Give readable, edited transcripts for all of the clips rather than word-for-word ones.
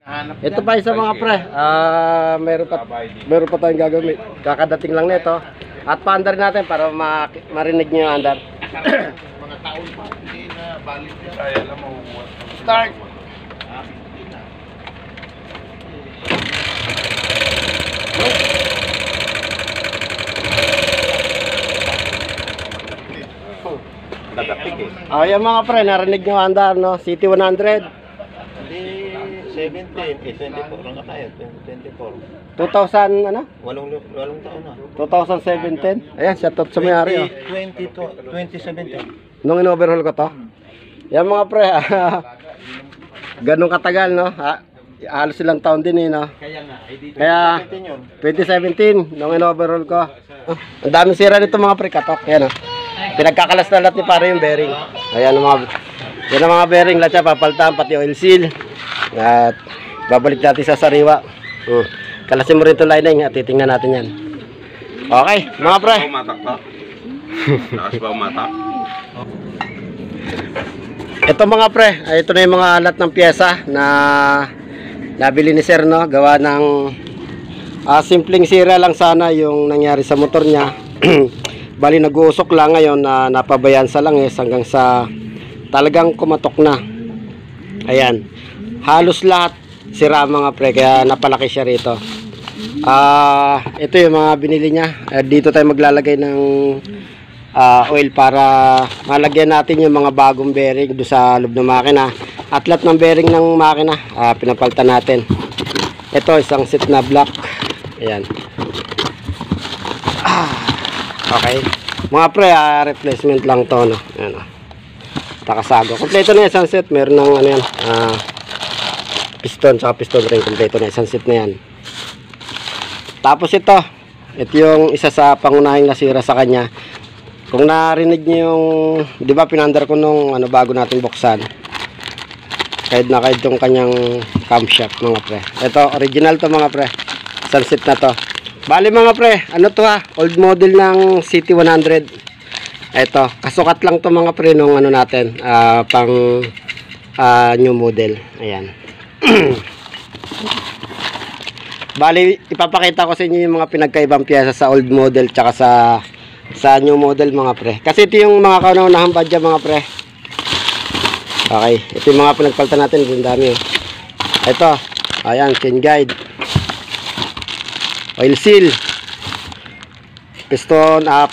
Ito pa isa mga pre. Meron pa tayong gagamit. Kakadating lang nito. At paandar natin para marinig niyo yung andar. Mga taon pa, hindi na balik yan. Kaya na mahuhuwat. Start! Yan mga pre, narinig niyo ang andar, no? City 100. Hindi, 17, 24 lang ka tayo, 24. 2000, ano? Walong taon na. 2017. Ayan, shoutout sa may-ari, oh. 2017. Nung in-overhaul ko to. Yan mga pre, ganun katagal, no? Halos ilang taon din, no? Kaya, 2017, nung in-overhaul ko. Ang daming sira nito mga pre, katok. Yan, oh. Pinagkakalas na lahat ni pare yung bearing. Ayan ang mga bearing lahat siya, papalitan, pati oil seal. At babalik natin sa sariwa. Kalasin mo rin itong lining at titingnan natin yan. Okay, mga pre. Umatak pa. Lakas pa umatak. Ito mga pre, ito na yung mga alat ng pyesa na nabili ni Sir, no? Gawa ng simpleng sira lang sana yung nangyari sa motor niya. Bali nag-uusok lang ngayon na napabayaan sa langis hanggang sa talagang kumatok na. Ayan. Halos lahat sira mga pre, kaya napalaki siya rito. Ito yung mga binili niya. Dito tayo maglalagay ng oil para malagyan natin yung mga bagong bearing do sa loob ng makina. At lahat ng bearing ng makina pinapalitan natin. Ito isang set na block. Ayan. Okay. Mga pre, replacement lang to, no. Ayan, takasago. Kompleto na isang set. Meron ng ano yan, piston, saka piston ring. Kompleto na isang set na yan. Tapos ito yung isa sa pangunahing nasira sa kanya. Kung narinig niyo yung, di ba pinandar ko nung bago natin buksan. Kahit na kahit yung kanyang camshaft mga pre. Ito, original to mga pre. Isang set na to. Bali mga pre, ano to old model ng City 100. Ito, kasukat lang to mga pre nung natin, pang new model. Ayan. Bali, ipapakita ko sa inyo yung mga pinagkaibang piyesa sa old model tsaka sa new model mga pre. Kasi ito yung mga kauna-unahang badya mga pre. Okay, ito yung mga pinagpalitan natin, ang dami. Ito, ayan, chain guide. Oil seal, piston up,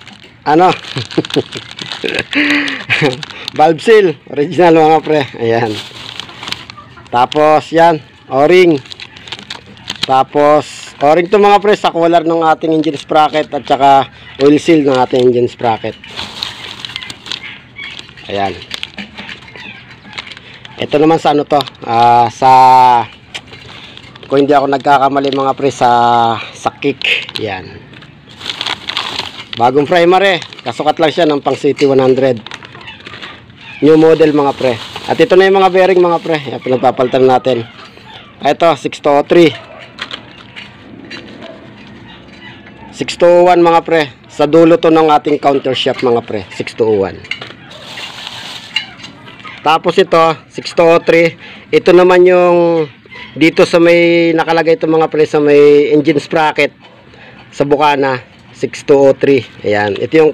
valve seal, original mga pre. Ayan. Tapos yan, o-ring. Tapos o-ring to mga pre sa collar ng ating engine sprocket at saka oil seal ng ating engine sprocket. Ayan. Ito naman sa sa kung hindi ako nagkakamali mga pre sa kick. Yan. Bagong primer kasukat lang siya ng pang City 100. New model mga pre. At ito na yung mga bearing mga pre. Yan, pinagpapalitan natin. Ito 6203. 6201 mga pre. Sa dulo to ng ating counter shaft mga pre. 6201. Tapos ito 6203. Ito naman yung dito sa may nakalagay itong mga pre sa may engine sprocket sa bukana 6203. Ayan, ito yung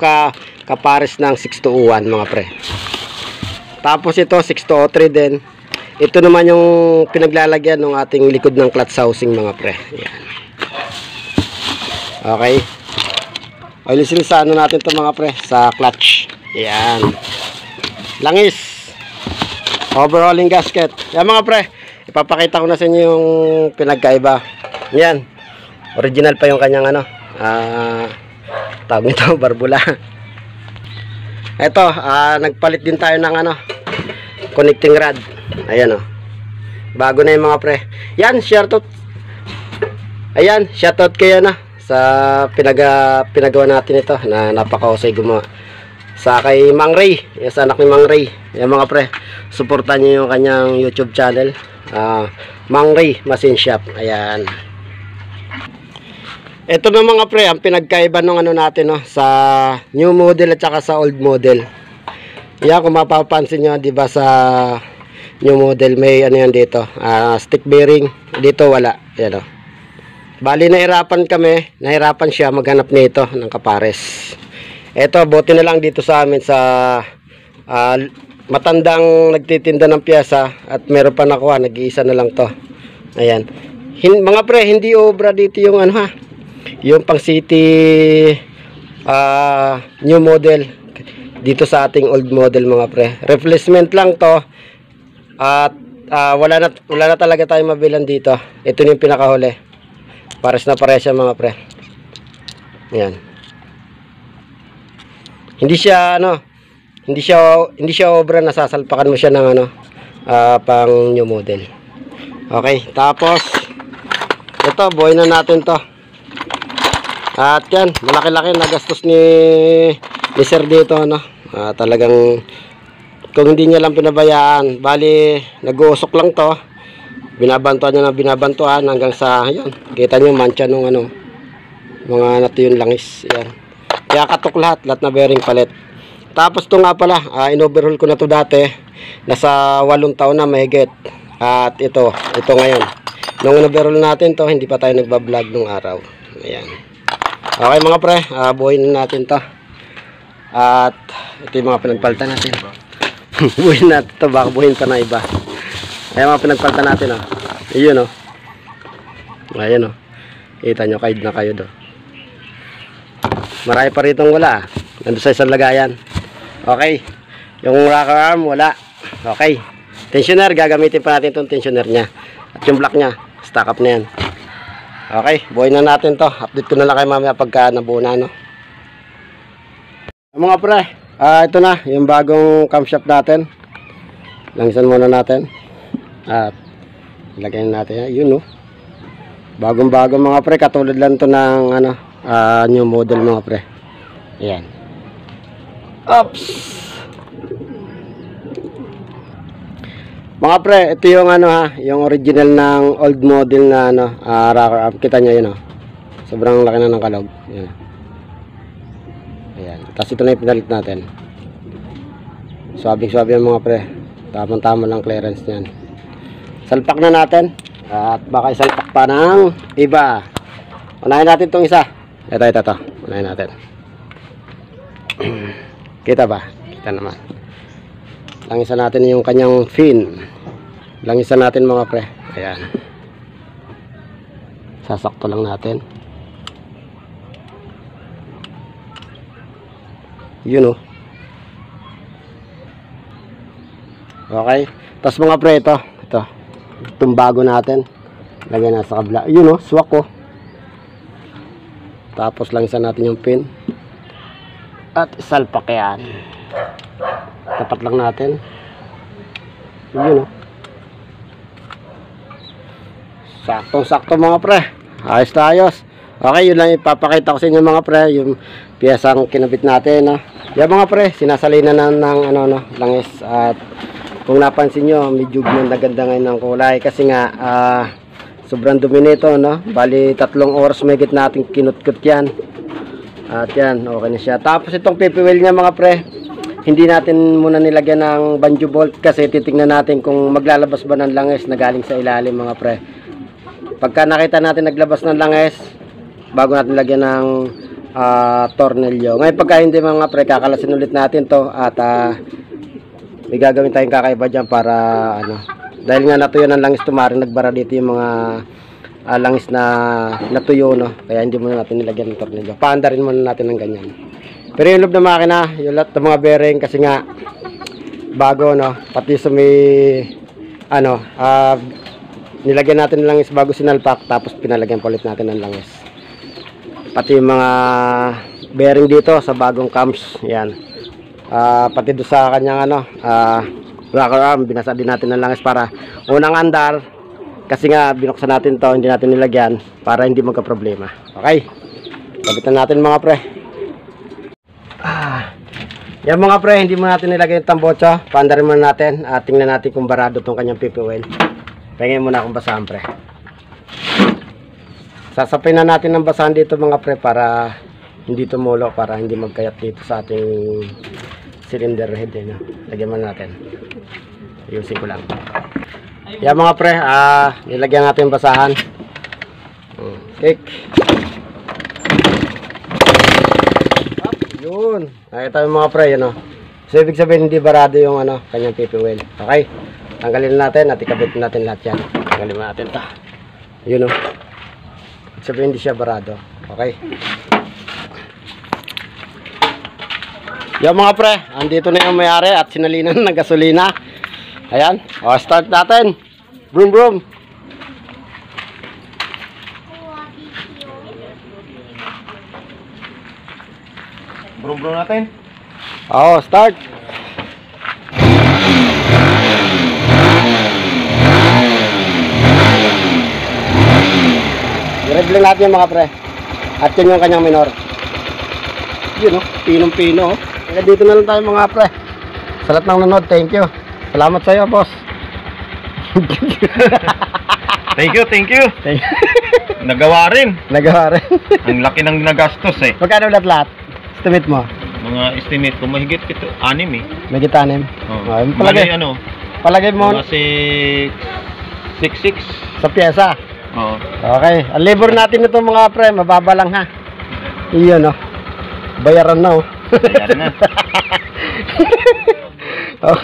kapares ng 6201 mga pre. Tapos ito 6203 din. Ito naman yung pinaglalagyan ng ating likod ng clutch housing mga pre. Ayan. Okay. Oil seal sa natin ito mga pre sa clutch. Ayan. Langis. Overhauling gasket. Yan mga pre. Ipapakita ko na sa inyo yung pinagkaiba. Yan. Original pa yung kanyang tawag nito, barbula. Ito, nagpalit din tayo ng connecting rod. Ayan bago na yung mga pre. Yan, shoutout. Ayan, shoutout kayo sa pinagawa natin ito na napakahusay gumawa. Sa kay Mang Ray, sa anak ni Mang Ray. Yan mga pre, suportahan niyo yung kanyang YouTube channel. Mang Ray Machine Shop. Ayan. Ito na mga pre, ang pinagkaiba ng natin sa new model at saka sa old model. Yan, kung mapapansin nyo, di ba sa new model. May ano yan dito, stick bearing. Dito wala. Yan o. Bali nahirapan siya maghanap nito ng kapares. Eto, buti na lang dito sa amin sa matandang nagtitinda ng piyesa at meron pa nakuha, nag-iisa na lang to. Ayan. Mga pre, hindi obra dito yung ano ha. Yung pang city new model dito sa ating old model mga pre. Replacement lang to. At wala na talaga tayong mabilan dito. Ito yung pinakahuli. Pares na pares siya mga pre. Ayan. Hindi siya obra, nasasalpakan mo siya ng ano pang new model. Okay, tapos ito, buhay na natin to. At yan, malaki-laki na gastos ni Sir dito ano. Talagang kung hindi niya lang pinabayaan, bali nag-uusok lang to. Binabantuan niya ng binabantuan hanggang sa ayun, kita niyo mancha nung ano, mga natuyon langis. Yan. Kaya katok lahat na bearing palit. Tapos to nga pala, in-overhaul ko na to dati. Nasa 8 taon na mahigit. At ito ngayon. Nung in-overhaul natin to, hindi pa tayo nagba-vlog nung araw. Ayan. Okay mga pre, buuin na natin to. At ito yung mga pinagpalitan natin. Buuin natin to, baka buuin pa na iba. Ayan mga pinagpalitan natin oh. Ayun oh. Ayan oh. Kita nyo, kaid na kayo do. Marami pa rito wala. Nandun sa isang lagayan. Okay. Yung rocker arm wala. Okay. Tensioner, gagamitin pa natin itong tensioner nya. At yung block nya, stack up na yan. Okay, buhay na natin to. Update ko na lang kayo mamaya pagka nabuo na no. Mga pre, ito na yung bagong camshaft natin. Langsan muna natin. At ilagay natin yun no. Bagong mga pre, katulad lang to ng ano, new model mga pre. Ayan. Oops. Mga pre, ito yung ano ha, yung original ng old model na ano, rocker arm. Kita nyo yun oh. Sobrang laki na ng kalog. Ayan. Ayan. Tapos ito na yung pinalit natin. Swabing yung mga pre. Tamang-tama lang clearance niyan. Salpak na natin. At baka isalpak pa ng iba. Unahin natin itong isa. Ito. Unahin natin. Kita ba? Kita naman. Langisan natin yung kanyang fin. Langisan natin mga pre. Ayan. Sasakto lang natin. Yun oh. Okay. Tapos mga pre, ito. Itong bago natin. Lagyan na sa kabla. Yun oh, swak oh. Tapos langisan natin yung pin. At isalpak yan. Tapat lang natin. Yun oh. Saktong-sakto mga pre. Ayos na ayos. Okay, yun lang ipapakita ko sa inyo mga pre. Yung piyesang kinabit natin no. Yan mga pre, sinasalinan na ng ano no, langis. At kung napansin nyo, medyo ganda ngayon ng kulay. Kasi nga, sobrang dumi nito no. Bali 3 oras may git natin kinutkut yan. At yan, okay na siya. Tapos itong PP wheel niya mga pre, hindi natin muna nilagyan ng banjo bolt kasi titingnan natin kung maglalabas ba ng langis na galing sa ilalim mga pre. Pagka nakita natin naglabas ng langis, bago natin lagyan ng tornilyo. Ngayon pagka hindi mga pre, kakalasin ulit natin to at may gagawin tayong kakaiba dyan para ano, dahil nga natuyo ng langis tumaring nagbara dito yung mga langis na natuyo no, kaya hindi muna natin nilagyan ng tornilyo. Paandarin muna natin ng ganyan. Pero yung loob ng makina, yung lahat ng mga bearing kasi nga bago no, pati sa may ano, nilagyan natin ng langis bago sinalpak, tapos pinalagyan pa ulit natin ng langis. Pati yung mga bearing dito sa bagong cams, yan. Pati doon sa kanyang ano, rocker arm, binasa din natin ng langis para unang andar, kasi nga binuksan natin to, hindi natin nilagyan para hindi magka-problema. Okay, kabitan natin mga pre. Yan mga pre, hindi mo natin nilagay yung tambotso, paandarin muna natin at tingnan natin kung barado tong kanyang PP wheel. Pahingin muna akong basahan pre. Sasapin na natin ng basahan dito mga pre para hindi tumulo, para hindi magkayat dito sa ating cylinder head no? Lagyan mo natin. Ayusin ko lang. Yan mga pre, nilagyan natin yung basahan. Cake. Yun. Nakita yung mga pre, yun o. So, ibig sabihin hindi barado yung kanyang PP well. Okay? Tanggalin natin at ikabit natin lahat yan. Tanggalin natin ito. Yun o. Ibig sabihin hindi siya barado. Okay? Yung mga pre, andito na yung may-ari at sinalinan ng gasolina. Ayan. O, start natin. Broom, broom. Bro natin. Oo, start. I-rev lang natin yung mga pre. At yun yung kanyang minor. Yun o, pinong-pino o. Kaya dito na lang tayo mga pre. Sa lahat ng nanood, thank you. Salamat sa iyo, boss. Thank you. Thank you. Nagawa rin. Nagawa rin. Ang laki ng nagastos eh. Magkano lahat? Estimate mo? Mga estimate ko, mahigit ito, 6 eh. May gitanim? Oh. Palagay, palagay mo Kasi 6'6". sa pyesa. Oo. Okay. Ang labor natin ito mga pre, mababa lang ha. Iyon o. Bayaran na o. Bayaran na. Oh.